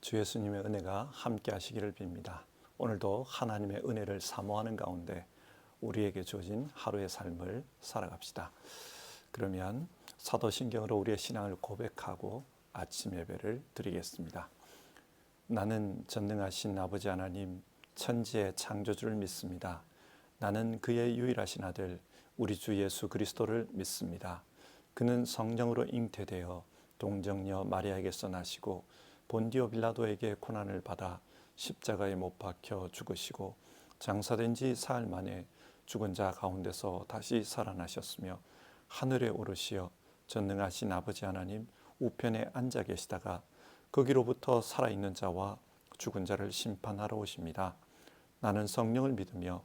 주 예수님의 은혜가 함께 하시기를 빕니다. 오늘도 하나님의 은혜를 사모하는 가운데 우리에게 주어진 하루의 삶을 살아갑시다. 그러면 사도신경으로 우리의 신앙을 고백하고 아침 예배를 드리겠습니다. 나는 전능하신 아버지 하나님 천지의 창조주를 믿습니다. 나는 그의 유일하신 아들 우리 주 예수 그리스도를 믿습니다. 그는 성령으로 잉태되어 동정녀 마리아에게서 나시고 본디오 빌라도에게 고난을 받아 십자가에 못 박혀 죽으시고 장사된 지 사흘 만에 죽은 자 가운데서 다시 살아나셨으며 하늘에 오르시어 전능하신 아버지 하나님 우편에 앉아 계시다가 거기로부터 살아있는 자와 죽은 자를 심판하러 오십니다. 나는 성령을 믿으며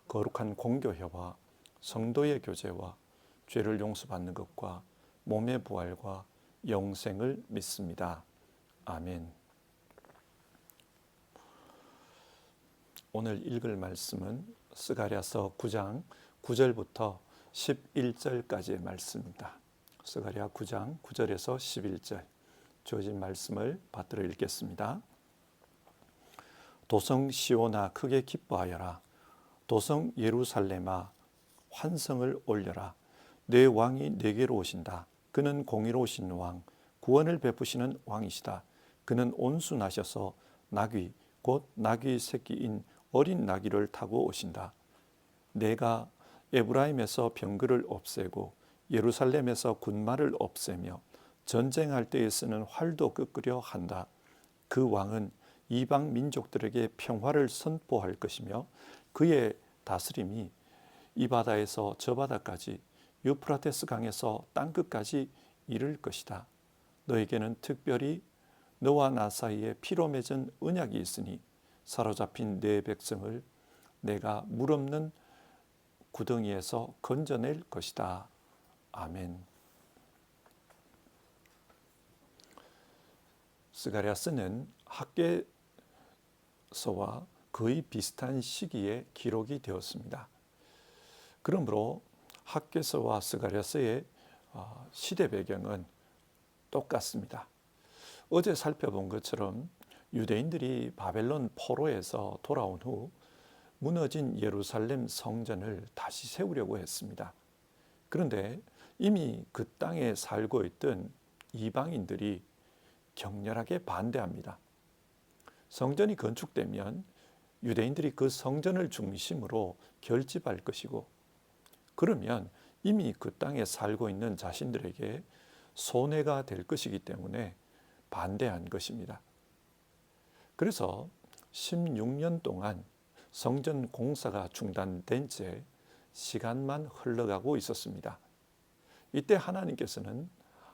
거룩한 공교회와 성도의 교제와 죄를 용서받는 것과 몸의 부활과 영생을 믿습니다. 아멘. 오늘 읽을 말씀은 스가랴서 9장 9절부터 11절까지의 말씀입니다. 스가랴 9장 9절에서 11절 주어진 말씀을 받들어 읽겠습니다. 도성 시온아 크게 기뻐하여라. 도성 예루살렘아 환성을 올려라. 내 왕이 내게로 오신다. 그는 공의로우신 왕, 구원을 베푸시는 왕이시다. 그는 온순하셔서 나귀 곧 나귀 새끼인 어린 나귀를 타고 오신다. 내가 에브라임에서 병거를 없애고 예루살렘에서 군마를 없애며 전쟁할 때에 쓰는 활도 꺾으려 한다. 그 왕은 이방 민족들에게 평화를 선포할 것이며 그의 다스림이 이 바다에서 저 바다까지 유프라테스 강에서 땅끝까지 이를 것이다. 너에게는 특별히 너와 나 사이에 피로 맺은 언약이 있으니 사로잡힌 내 백성을 내가 물 없는 구덩이에서 건져낼 것이다. 아멘. 스가랴서는 학개서와 거의 비슷한 시기에 기록이 되었습니다. 그러므로 학개서와 스가랴서의 시대 배경은 똑같습니다. 어제 살펴본 것처럼 유대인들이 바벨론 포로에서 돌아온 후 무너진 예루살렘 성전을 다시 세우려고 했습니다. 그런데 이미 그 땅에 살고 있던 이방인들이 격렬하게 반대합니다. 성전이 건축되면 유대인들이 그 성전을 중심으로 결집할 것이고 그러면 이미 그 땅에 살고 있는 자신들에게 손해가 될 것이기 때문에 반대한 것입니다. 그래서 16년 동안 성전 공사가 중단된 채 시간만 흘러가고 있었습니다. 이때 하나님께서는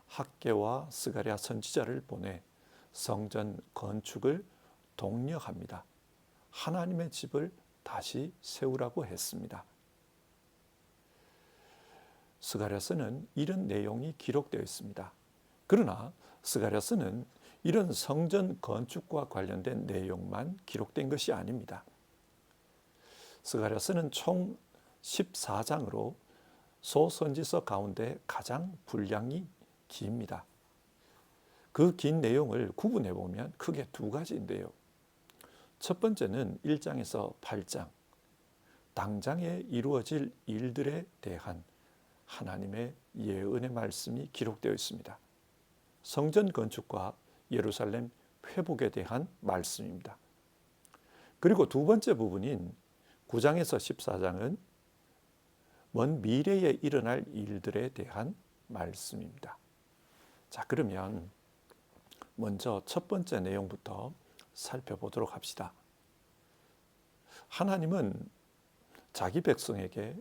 학개와 스가랴 선지자를 보내 성전 건축을 독려합니다. 하나님의 집을 다시 세우라고 했습니다. 스가랴서는 이런 내용이 기록되어 있습니다. 그러나 스가랴서는 이런 성전 건축과 관련된 내용만 기록된 것이 아닙니다. 스가랴서는 총 14장으로 소선지서 가운데 가장 분량이 깁니다. 그 긴 내용을 구분해 보면 크게 두 가지인데요. 첫 번째는 1장에서 8장, 당장에 이루어질 일들에 대한 하나님의 예언의 말씀이 기록되어 있습니다. 성전 건축과 예루살렘 회복에 대한 말씀입니다. 그리고 두 번째 부분인 9장에서 14장은 먼 미래에 일어날 일들에 대한 말씀입니다. 자, 그러면 먼저 첫 번째 내용부터 살펴보도록 합시다. 하나님은 자기 백성에게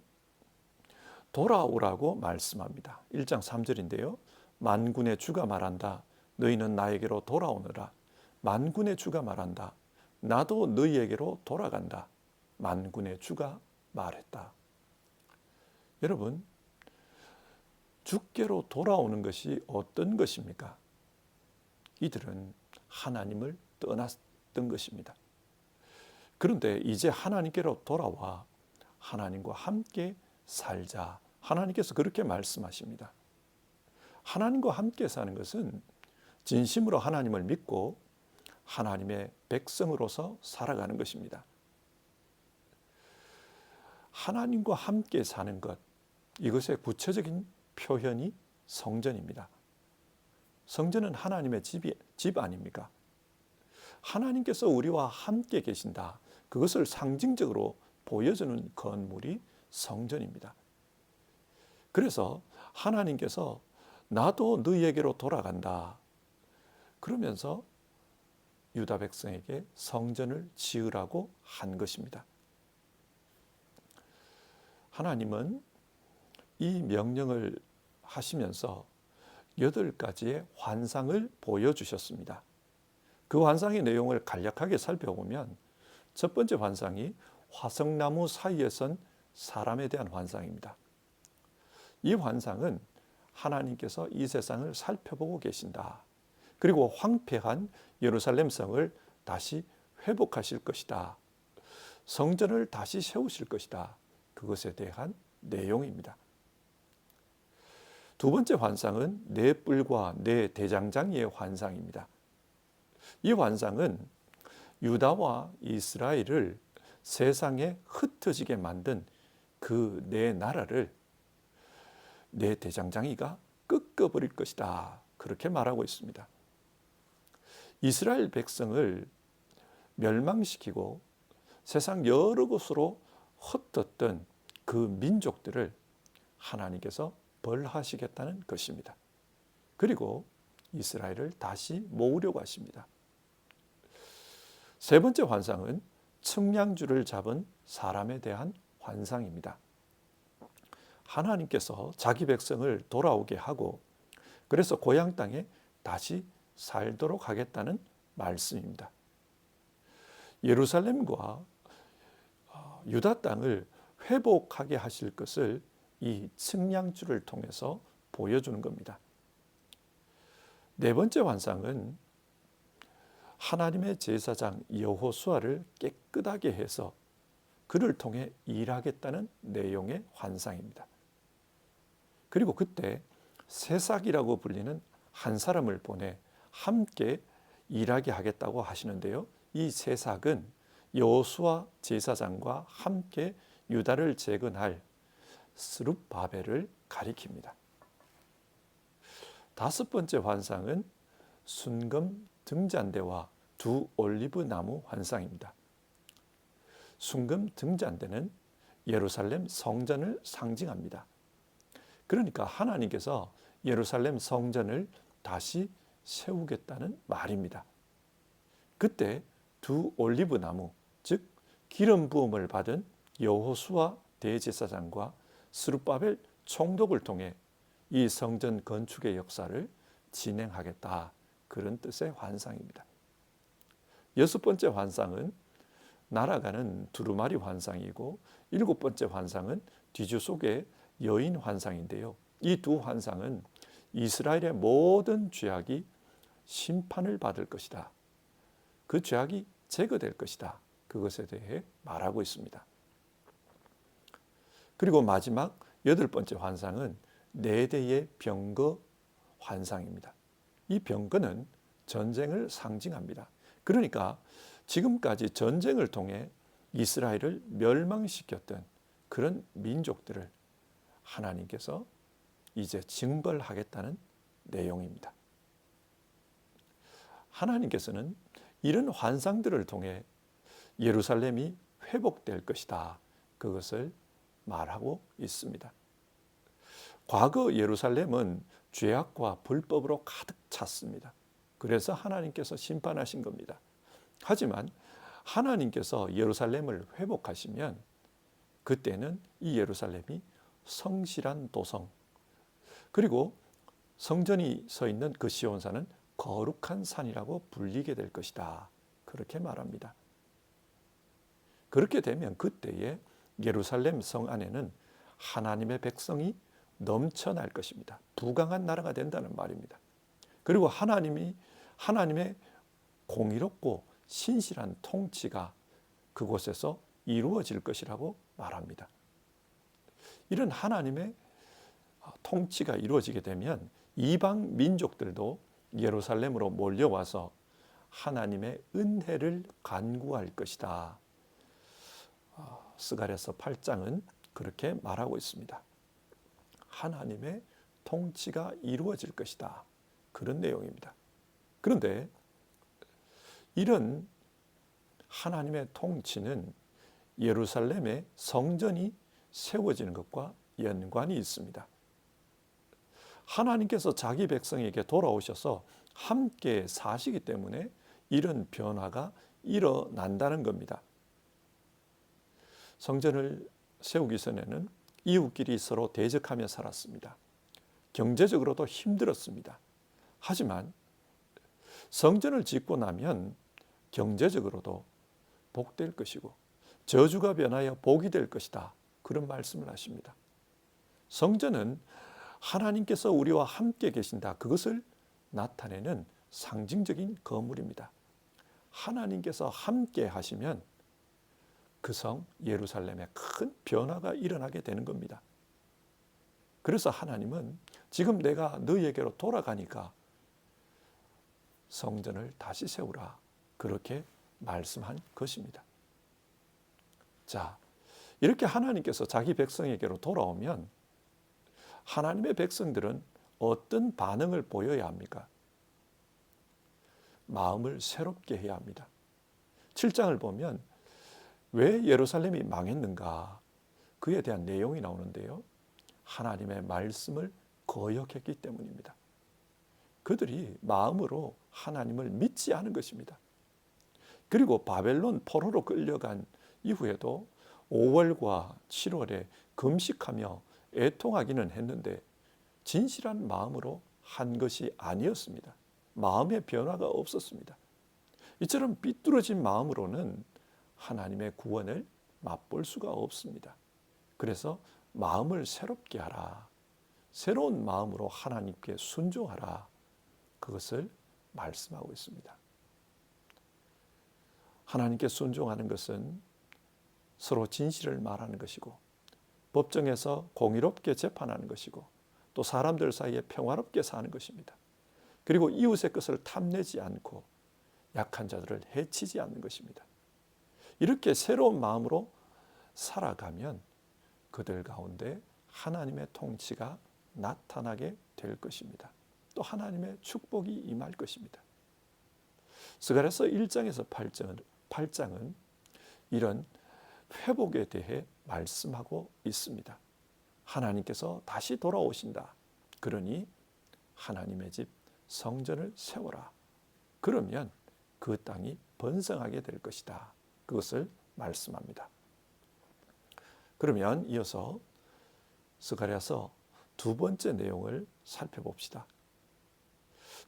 돌아오라고 말씀합니다. 1장 3절인데요. 만군의 주가 말한다. 너희는 나에게로 돌아오너라. 만군의 주가 말한다. 나도 너희에게로 돌아간다. 만군의 주가 말했다. 여러분, 주께로 돌아오는 것이 어떤 것입니까? 이들은 하나님을 떠났던 것입니다. 그런데 이제 하나님께로 돌아와 하나님과 함께 살자. 하나님께서 그렇게 말씀하십니다. 하나님과 함께 사는 것은 진심으로 하나님을 믿고 하나님의 백성으로서 살아가는 것입니다. 하나님과 함께 사는 것, 이것의 구체적인 표현이 성전입니다. 성전은 하나님의 집 아닙니까? 하나님께서 우리와 함께 계신다. 그것을 상징적으로 보여주는 건물이 성전입니다. 그래서 하나님께서 나도 너희에게로 돌아간다. 그러면서 유다 백성에게 성전을 지으라고 한 것입니다. 하나님은 이 명령을 하시면서 8가지의 환상을 보여주셨습니다. 그 환상의 내용을 간략하게 살펴보면 첫 번째 환상이 화석나무 사이에 선 사람에 대한 환상입니다. 이 환상은 하나님께서 이 세상을 살펴보고 계신다. 그리고 황폐한 예루살렘 성을 다시 회복하실 것이다. 성전을 다시 세우실 것이다. 그것에 대한 내용입니다. 두 번째 환상은 네 뿔과 네 대장장이의 환상입니다. 이 환상은 유다와 이스라엘을 세상에 흩어지게 만든 그 네 나라를 네 대장장이가 꺾어버릴 것이다. 그렇게 말하고 있습니다. 이스라엘 백성을 멸망시키고 세상 여러 곳으로 흩었던 그 민족들을 하나님께서 벌하시겠다는 것입니다. 그리고 이스라엘을 다시 모으려고 하십니다. 세 번째 환상은 측량줄을 잡은 사람에 대한 환상입니다. 하나님께서 자기 백성을 돌아오게 하고 그래서 고향 땅에 다시 살도록 하겠다는 말씀입니다. 예루살렘과 유다 땅을 회복하게 하실 것을 이 측량줄을 통해서 보여주는 겁니다. 네 번째 환상은 하나님의 제사장 여호수아를 깨끗하게 해서 그를 통해 일하겠다는 내용의 환상입니다. 그리고 그때 새싹이라고 불리는 한 사람을 보내 함께 일하게 하겠다고 하시는데요. 이 새싹은 여호수아 제사장과 함께 유다를 재건할 스룹바벨을 가리킵니다. 다섯 번째 환상은 순금 등잔대와 두 올리브 나무 환상입니다. 순금 등잔대는 예루살렘 성전을 상징합니다. 그러니까 하나님께서 예루살렘 성전을 다시 세우겠다는 말입니다. 그때 두 올리브 나무, 즉 기름 부음을 받은 여호수아 대제사장과 스룹바벨 총독을 통해 이 성전 건축의 역사를 진행하겠다. 그런 뜻의 환상입니다. 여섯 번째 환상은 날아가는 두루마리 환상이고 일곱 번째 환상은 뒤주 속의 여인 환상인데요. 이 두 환상은 이스라엘의 모든 죄악이 심판을 받을 것이다. 그 죄악이 제거될 것이다. 그것에 대해 말하고 있습니다. 그리고 마지막 여덟 번째 환상은 네 대의 병거 환상입니다. 이 병거는 전쟁을 상징합니다. 그러니까 지금까지 전쟁을 통해 이스라엘을 멸망시켰던 그런 민족들을 하나님께서 이제 징벌하겠다는 내용입니다. 하나님께서는 이런 환상들을 통해 예루살렘이 회복될 것이다. 그것을 말하고 있습니다. 과거 예루살렘은 죄악과 불법으로 가득 찼습니다. 그래서 하나님께서 심판하신 겁니다. 하지만 하나님께서 예루살렘을 회복하시면 그때는 이 예루살렘이 성실한 도성, 그리고 성전이 서 있는 그 시온산은 거룩한 산이라고 불리게 될 것이다. 그렇게 말합니다. 그렇게 되면 그때에 예루살렘 성 안에는 하나님의 백성이 넘쳐날 것입니다. 부강한 나라가 된다는 말입니다. 그리고 하나님의 공의롭고 신실한 통치가 그곳에서 이루어질 것이라고 말합니다. 이런 하나님의 통치가 이루어지게 되면 이방 민족들도 예루살렘으로 몰려와서 하나님의 은혜를 간구할 것이다. 스가랴서 8장은 그렇게 말하고 있습니다. 하나님의 통치가 이루어질 것이다. 그런 내용입니다. 그런데 이런 하나님의 통치는 예루살렘의 성전이 세워지는 것과 연관이 있습니다. 하나님께서 자기 백성에게 돌아오셔서 함께 사시기 때문에 이런 변화가 일어난다는 겁니다. 성전을 세우기 전에는 이웃끼리 서로 대적하며 살았습니다. 경제적으로도 힘들었습니다. 하지만 성전을 짓고 나면 경제적으로도 복될 것이고 저주가 변하여 복이 될 것이다. 그런 말씀을 하십니다. 성전은 하나님께서 우리와 함께 계신다. 그것을 나타내는 상징적인 건물입니다. 하나님께서 함께 하시면 그 성 예루살렘에 큰 변화가 일어나게 되는 겁니다. 그래서 하나님은 지금 내가 너희에게로 돌아가니까 성전을 다시 세우라. 그렇게 말씀한 것입니다. 자, 이렇게 하나님께서 자기 백성에게로 돌아오면 하나님의 백성들은 어떤 반응을 보여야 합니까? 마음을 새롭게 해야 합니다. 7장을 보면 왜 예루살렘이 망했는가? 그에 대한 내용이 나오는데요. 하나님의 말씀을 거역했기 때문입니다. 그들이 마음으로 하나님을 믿지 않은 것입니다. 그리고 바벨론 포로로 끌려간 이후에도 5월과 7월에 금식하며 애통하기는 했는데 진실한 마음으로 한 것이 아니었습니다. 마음의 변화가 없었습니다. 이처럼 삐뚤어진 마음으로는 하나님의 구원을 맛볼 수가 없습니다. 그래서 마음을 새롭게 하라. 새로운 마음으로 하나님께 순종하라. 그것을 말씀하고 있습니다. 하나님께 순종하는 것은 서로 진실을 말하는 것이고 법정에서 공의롭게 재판하는 것이고 또 사람들 사이에 평화롭게 사는 것입니다. 그리고 이웃의 것을 탐내지 않고 약한 자들을 해치지 않는 것입니다. 이렇게 새로운 마음으로 살아가면 그들 가운데 하나님의 통치가 나타나게 될 것입니다. 또 하나님의 축복이 임할 것입니다. 스가랴서 1장에서 8장은 이런 회복에 대해 말씀하고 있습니다. 하나님께서 다시 돌아오신다. 그러니 하나님의 집 성전을 세워라. 그러면 그 땅이 번성하게 될 것이다. 그것을 말씀합니다. 그러면 이어서 스가랴서 두 번째 내용을 살펴봅시다.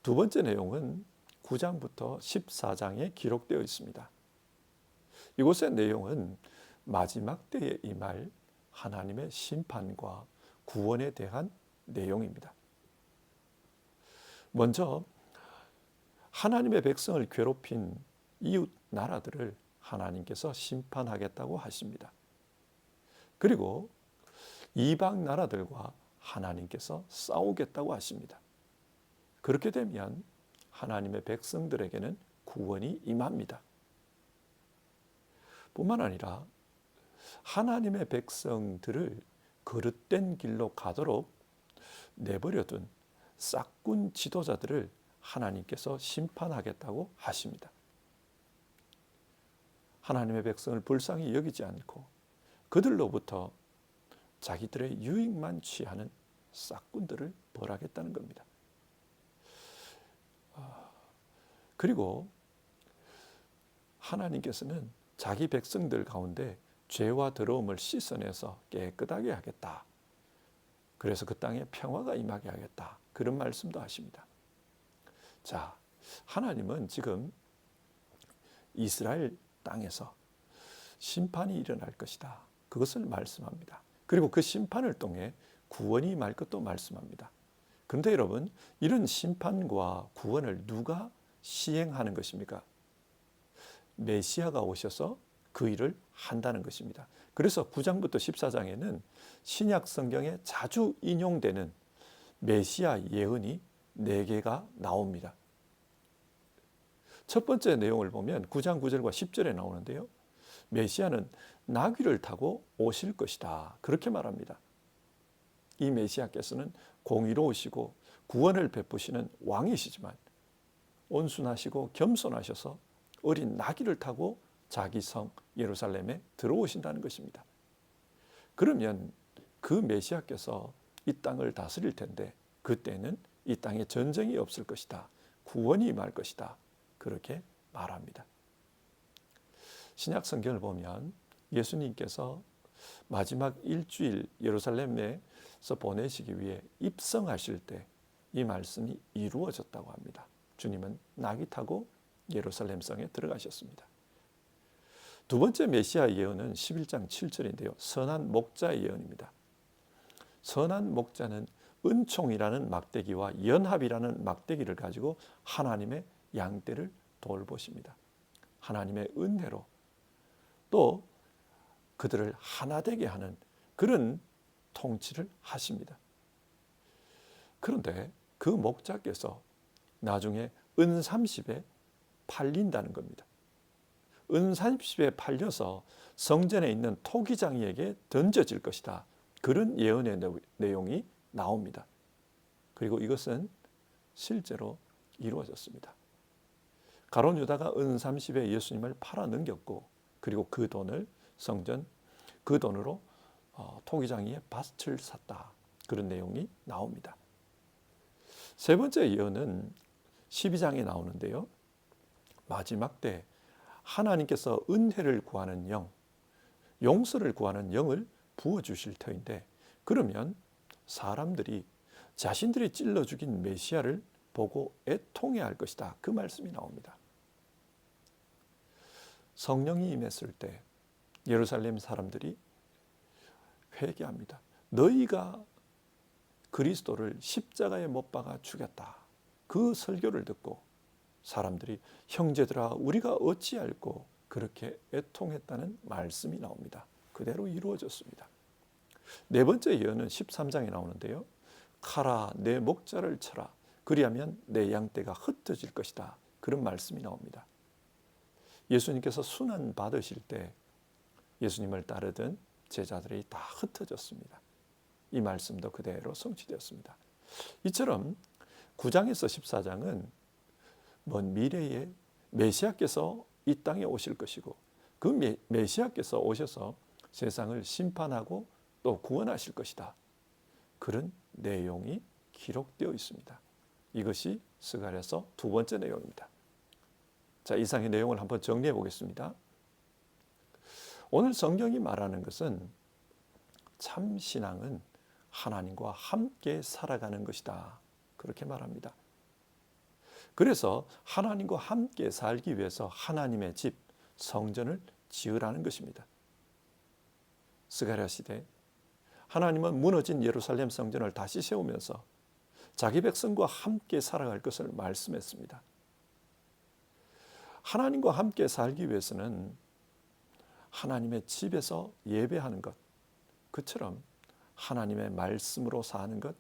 두 번째 내용은 9장부터 14장에 기록되어 있습니다. 이곳의 내용은 마지막 때에 임할 하나님의 심판과 구원에 대한 내용입니다. 먼저 하나님의 백성을 괴롭힌 이웃 나라들을 하나님께서 심판하겠다고 하십니다. 그리고 이방 나라들과 하나님께서 싸우겠다고 하십니다. 그렇게 되면 하나님의 백성들에게는 구원이 임합니다. 뿐만 아니라 하나님의 백성들을 거릇된 길로 가도록 내버려둔 싹군 지도자들을 하나님께서 심판하겠다고 하십니다. 하나님의 백성을 불쌍히 여기지 않고 그들로부터 자기들의 유익만 취하는 싹군들을 벌하겠다는 겁니다. 그리고 하나님께서는 자기 백성들 가운데 죄와 더러움을 씻어내서 깨끗하게 하겠다. 그래서 그 땅에 평화가 임하게 하겠다. 그런 말씀도 하십니다. 자, 하나님은 지금 이스라엘 땅에서 심판이 일어날 것이다. 그것을 말씀합니다. 그리고 그 심판을 통해 구원이 임할 것도 말씀합니다. 그런데 여러분, 이런 심판과 구원을 누가 시행하는 것입니까? 메시아가 오셔서 그 일을 한다는 것입니다. 그래서 9장부터 14장에는 신약 성경에 자주 인용되는 메시아 예언이 4개가 나옵니다. 첫 번째 내용을 보면 9장 9절과 10절에 나오는데요. 메시아는 나귀를 타고 오실 것이다. 그렇게 말합니다. 이 메시아께서는 공의로우시고 구원을 베푸시는 왕이시지만 온순하시고 겸손하셔서 어린 나귀를 타고 자기 성 예루살렘에 들어오신다는 것입니다. 그러면 그 메시아께서 이 땅을 다스릴 텐데 그때는 이 땅에 전쟁이 없을 것이다. 구원이 임할 것이다. 그렇게 말합니다. 신약 성경을 보면 예수님께서 마지막 일주일 예루살렘에서 보내시기 위해 입성하실 때 이 말씀이 이루어졌다고 합니다. 주님은 나귀 타고 예루살렘 성에 들어가셨습니다. 두 번째 메시아 예언은 11장 7절인데요. 선한 목자의 예언입니다. 선한 목자는 은총이라는 막대기와 연합이라는 막대기를 가지고 하나님의 양떼를 돌보십니다. 하나님의 은혜로 또 그들을 하나 되게 하는 그런 통치를 하십니다. 그런데 그 목자께서 나중에 은 30에 팔린다는 겁니다. 은 30에 팔려서 성전에 있는 토기장이에게 던져질 것이다. 그런 예언의 내용이 나옵니다. 그리고 이것은 실제로 이루어졌습니다. 가룟 유다가 은 30에 예수님을 팔아 넘겼고 그리고 그 돈을 성전 그 돈으로 토기장이의 밭을 샀다. 그런 내용이 나옵니다. 세 번째 예언은 12장에 나오는데요. 마지막 때 하나님께서 은혜를 구하는 영, 용서를 구하는 영을 부어주실 터인데 그러면 사람들이 자신들이 찔러 죽인 메시아를 보고 애통해할 것이다. 그 말씀이 나옵니다. 성령이 임했을 때 예루살렘 사람들이 회개합니다. 너희가 그리스도를 십자가에 못 박아 죽였다. 그 설교를 듣고 사람들이 형제들아 우리가 어찌할꼬 그렇게 애통했다는 말씀이 나옵니다. 그대로 이루어졌습니다. 네 번째 예언은 13장에 나오는데요. 가라 내 목자를 쳐라 그리하면 내 양떼가 흩어질 것이다. 그런 말씀이 나옵니다. 예수님께서 순환 받으실 때 예수님을 따르던 제자들이 다 흩어졌습니다. 이 말씀도 그대로 성취되었습니다. 이처럼 9장에서 14장은 먼 미래에 메시아께서 이 땅에 오실 것이고 그 메시아께서 오셔서 세상을 심판하고 또 구원하실 것이다. 그런 내용이 기록되어 있습니다. 이것이 스가랴서 두 번째 내용입니다. 자, 이상의 내용을 한번 정리해 보겠습니다. 오늘 성경이 말하는 것은 참 신앙은 하나님과 함께 살아가는 것이다. 그렇게 말합니다. 그래서 하나님과 함께 살기 위해서 하나님의 집, 성전을 지으라는 것입니다. 스가랴 시대 하나님은 무너진 예루살렘 성전을 다시 세우면서 자기 백성과 함께 살아갈 것을 말씀했습니다. 하나님과 함께 살기 위해서는 하나님의 집에서 예배하는 것, 그처럼 하나님의 말씀으로 사는 것,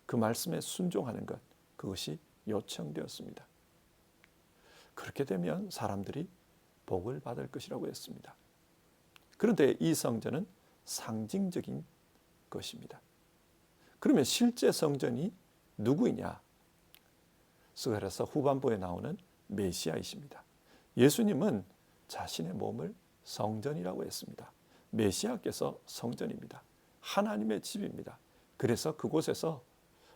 그 말씀에 순종하는 것, 그것이 요청되었습니다. 그렇게 되면 사람들이 복을 받을 것이라고 했습니다. 그런데 이 성전은 상징적인 것입니다. 그러면 실제 성전이 누구이냐? 스가랴서 후반부에 나오는 메시아이십니다. 예수님은 자신의 몸을 성전이라고 했습니다. 메시아께서 성전입니다. 하나님의 집입니다. 그래서 그곳에서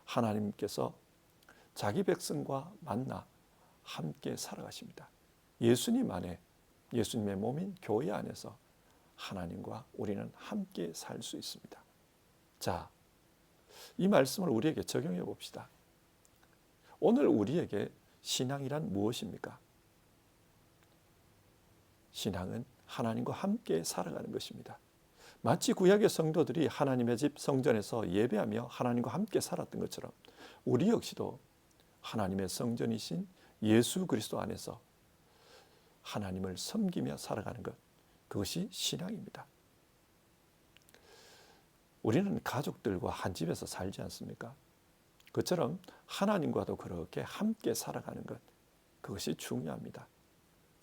하나님께서 자기 백성과 만나 함께 살아가십니다. 예수님 안에, 예수님의 몸인 교회 안에서 하나님과 우리는 함께 살 수 있습니다. 자, 이 말씀을 우리에게 적용해 봅시다. 오늘 우리에게 신앙이란 무엇입니까? 신앙은 하나님과 함께 살아가는 것입니다. 마치 구약의 성도들이 하나님의 집 성전에서 예배하며 하나님과 함께 살았던 것처럼 우리 역시도 하나님의 성전이신 예수 그리스도 안에서 하나님을 섬기며 살아가는 것, 그것이 신앙입니다. 우리는 가족들과 한 집에서 살지 않습니까? 그처럼 하나님과도 그렇게 함께 살아가는 것, 그것이 중요합니다.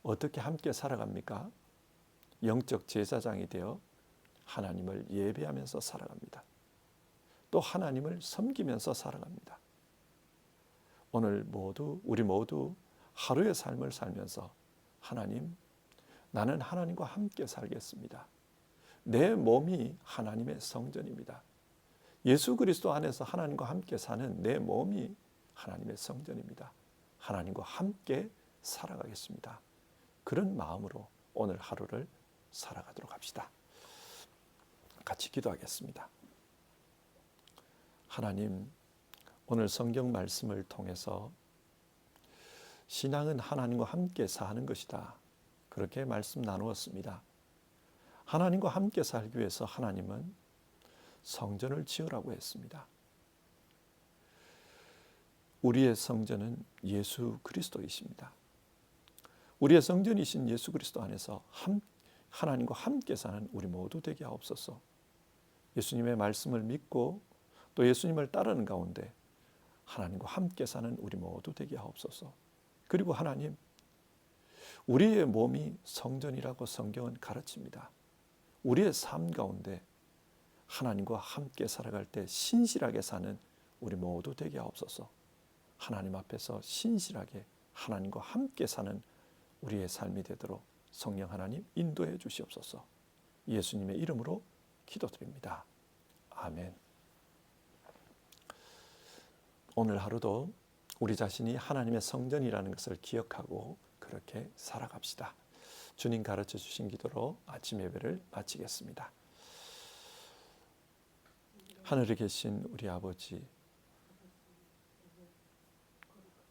어떻게 함께 살아갑니까? 영적 제사장이 되어 하나님을 예배하면서 살아갑니다. 또 하나님을 섬기면서 살아갑니다. 오늘 우리 모두 하루의 삶을 살면서 하나님, 나는 하나님과 함께 살겠습니다. 내 몸이 하나님의 성전입니다. 예수 그리스도 안에서 하나님과 함께 사는 내 몸이 하나님의 성전입니다. 하나님과 함께 살아가겠습니다. 그런 마음으로 오늘 하루를 살아가도록 합시다. 같이 기도하겠습니다. 하나님, 오늘 성경 말씀을 통해서 신앙은 하나님과 함께 사는 것이다. 그렇게 말씀 나누었습니다. 하나님과 함께 살기 위해서 하나님은 성전을 지으라고 했습니다. 우리의 성전은 예수 그리스도이십니다. 우리의 성전이신 예수 그리스도 안에서 하나님과 함께 사는 우리 모두 되게 하옵소서. 예수님의 말씀을 믿고 또 예수님을 따르는 가운데 하나님과 함께 사는 우리 모두 되게 하옵소서. 그리고 하나님, 우리의 몸이 성전이라고 성경은 가르칩니다. 우리의 삶 가운데 하나님과 함께 살아갈 때 신실하게 사는 우리 모두 되게 하옵소서. 하나님 앞에서 신실하게 하나님과 함께 사는 우리의 삶이 되도록 성령 하나님 인도해 주시옵소서. 예수님의 이름으로 기도드립니다. 아멘. 오늘 하루도 우리 자신이 하나님의 성전이라는 것을 기억하고 그렇게 살아갑시다. 주님 가르쳐 주신 기도로 아침 예배를 마치겠습니다. 하늘에 계신 우리 아버지,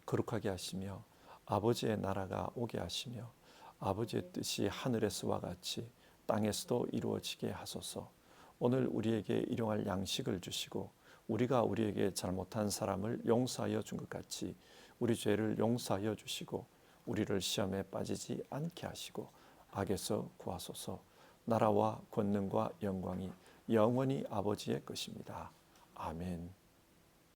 거룩하게 하시며 아버지의 나라가 오게 하시며 아버지의 뜻이 하늘에서와 같이 땅에서도 이루어지게 하소서. 오늘 우리에게 일용할 양식을 주시고 우리가 우리에게 잘못한 사람을 용서하여 준 것 같이 우리 죄를 용서하여 주시고 우리를 시험에 빠지지 않게 하시고 악에서 구하소서. 나라와 권능과 영광이 영원히 아버지의 것입니다. 아멘.